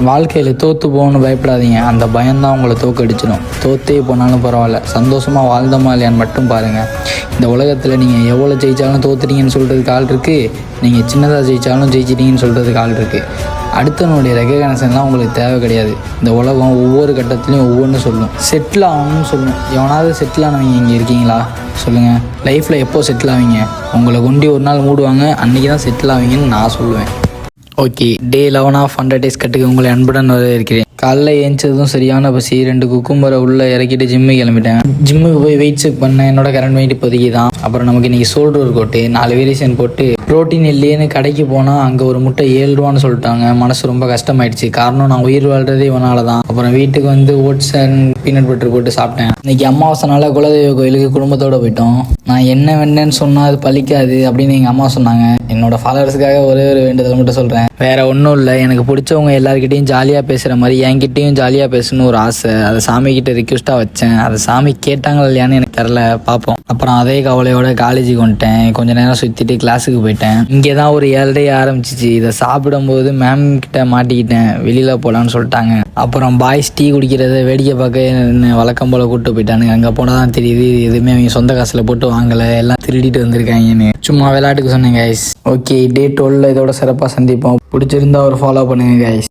வாழ்க்கையில் தோற்று போகணும்னு பயப்படாதீங்க. அந்த பயம்தான் உங்களை தோக்கடிச்சிடும். தோற்றே போனாலும் பரவாயில்ல, சந்தோஷமாக வாழ்ந்தோமா இல்லையான்னு மட்டும் பாருங்கள். இந்த உலகத்தில் நீங்கள் எவ்வளோ ஜெயித்தாலும் தோத்துட்டீங்கன்னு சொல்கிறதுக்கு ஆள் இருக்குது, நீங்கள் சின்னதாக ஜெயித்தாலும் ஜெயிச்சிட்டீங்கன்னு சொல்கிறதுக்கு ஆள் இருக்குது. அடுத்தவனுடைய ரெகக்னேஷன்லாம் உங்களுக்கு தேவை கிடையாது. இந்த உலகம் ஒவ்வொரு கட்டத்துலையும் ஒவ்வொன்றும் சொல்லும். செட்டில் ஆகணும்னு சொல்லும். எவனாவது செட்டில் ஆனவங்க இங்கே இருக்கீங்களா சொல்லுங்கள். லைஃப்பில் எப்போ செட்டில் ஆவீங்க? உங்களை கொண்டு ஒரு நாள் மூடுவாங்க, அன்றைக்கி தான் செட்டில் ஆவீங்கன்னு நான் சொல்லுவேன். ஓகே, டே 11 ஆஃப் 100 days கட்டுக்கு உங்களை அன்புடன் வரவேற்கிறேன். காலைல ஏஞ்சதும் சரியான பசி. 2 குக்கும்பரை உள்ளே இறக்கிட்டு ஜிம்முக்கு கிளம்பிட்டேன். ஜிம்முக்கு போய் வெயிட் செக் பண்ணேன். என்னோட கரண்ட் வெயிட் இப்போதைக்கு தான். அப்புறம் நமக்கு இன்றைக்கி ஷோல்டர் ஒர்க் அவுட்டு 4 வேரியேஷன் போட்டு ப்ரோட்டீன் இல்லையேன்னு கடைக்கு போனால் அங்கே ஒரு முட்டை 7 ரூபான்னு சொல்லிட்டாங்க. மனசு ரொம்ப கஷ்டமாயிடுச்சு. காரணம் நான் உயிர் வாழ்கிறதே இவனால தான். அப்புறம் வீட்டுக்கு வந்து ஓட்ஸ் அண்ட் பீனட் பட்டர் போட்டு சாப்பிட்டேன். இன்றைக்கி அமாவாசைனால குலதெய்வ கோயிலுக்கு குடும்பத்தோடு போயிட்டோம். நான் என்ன வேண்டேன்னு சொன்னால் அது பழிக்காது அப்படின்னு எங்கள் அம்மா சொன்னாங்க. என்னோட ஃபாலோவர்ஸுக்காக ஒரே ஒரு வேண்டுதல் மட்டும் சொல்கிறேன். வேறு ஒன்றும் இல்லை, எனக்கு பிடிச்சவங்க எல்லாருக்கிட்டையும் ஜாலியாக பேசுகிற மாதிரி என்கிட்டையும் ஜாலியாக பேசணும்னு ஒரு ஆசை. அதை சாமிக்கிட்ட ரிக்வெஸ்ட்டாக வச்சேன். அதை சாமி கேட்டாங்களா இல்லையான்னு எனக்கு தெரில, பார்ப்போம். அப்புறம் அதே கவலையோட காலேஜுக்கு வந்துட்டேன். கொஞ்சம் நேரம் சுற்றிட்டு கிளாஸுக்கு போயிட்டேன். இங்கே தான் ஒரு 7 ஆரம்பிச்சிச்சு. இதை சாப்பிடும்போது மேம் கிட்ட மாட்டிக்கிட்டேன். வெளியில் போகலான்னு சொல்லிட்டாங்க. அப்புறம் பாய்ஸ் டீ குடிக்கிறத வேடிக்கை பார்க்க வழக்கம் போல் கூப்பிட்டு போயிட்டானுங்க. அங்கே போனால் தான் தெரியுது எதுவுமே அவங்க சொந்த காசில் போட்டு வாங்கலை, எல்லாம் திருடிட்டு வந்திருக்காங்கன்னு. சும்மா விளையாட்டுக்கு சொன்னேன் கைஸ். ஓகே, டே 12 இதோட சிறப்பாக சந்திப்போம். பிடிச்சிருந்தா ஒரு ஃபாலோ பண்ணுங்க கைஸ்.